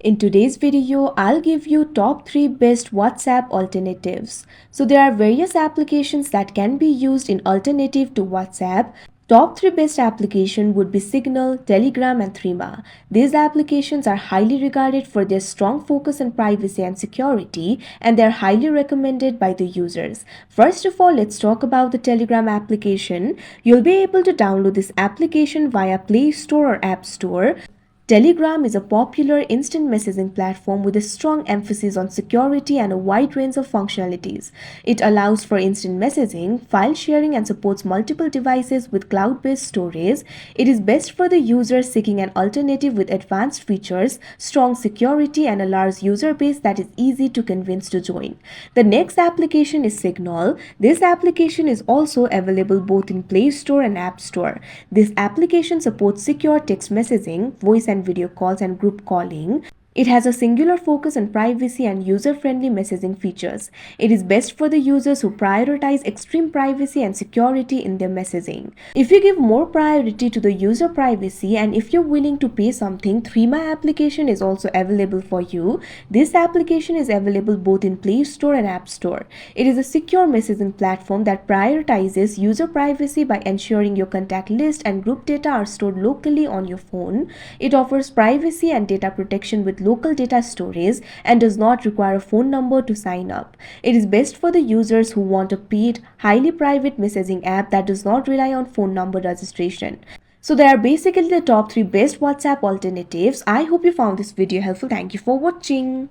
In today's video, I'll give you top 3 best WhatsApp alternatives. So there are various applications that can be used in alternative to WhatsApp. Top 3 best application would be Signal, Telegram and Threema. These applications are highly regarded for their strong focus on privacy and security, and they are highly recommended by the users. First of all, let's talk about the Telegram application. You'll be able to download this application via Play Store or App Store. Telegram is a popular instant messaging platform with a strong emphasis on security and a wide range of functionalities. It allows for instant messaging, file sharing, and supports multiple devices with cloud based storage. It is best for the user seeking an alternative with advanced features, strong security, and a large user base that is easy to convince to join. The next application is Signal. This application is also available both in Play Store and App Store. This application supports secure text messaging, voice and video calls, and group calling. It has a singular focus on privacy and user-friendly messaging features. It is best for the users who prioritize extreme privacy and security in their messaging. If you give more priority to the user privacy and if you're willing to pay something, Threema application is also available for you. This application is available both in Play Store and App Store. It is a secure messaging platform that prioritizes user privacy by ensuring your contact list and group data are stored locally on your phone. It offers privacy and data protection with local data storage and does not require a phone number to sign up. It is best for the users who want a paid, highly private messaging app that does not rely on phone number registration. So there are basically the top 3 best WhatsApp alternatives. I hope you found this video helpful. Thank you for watching.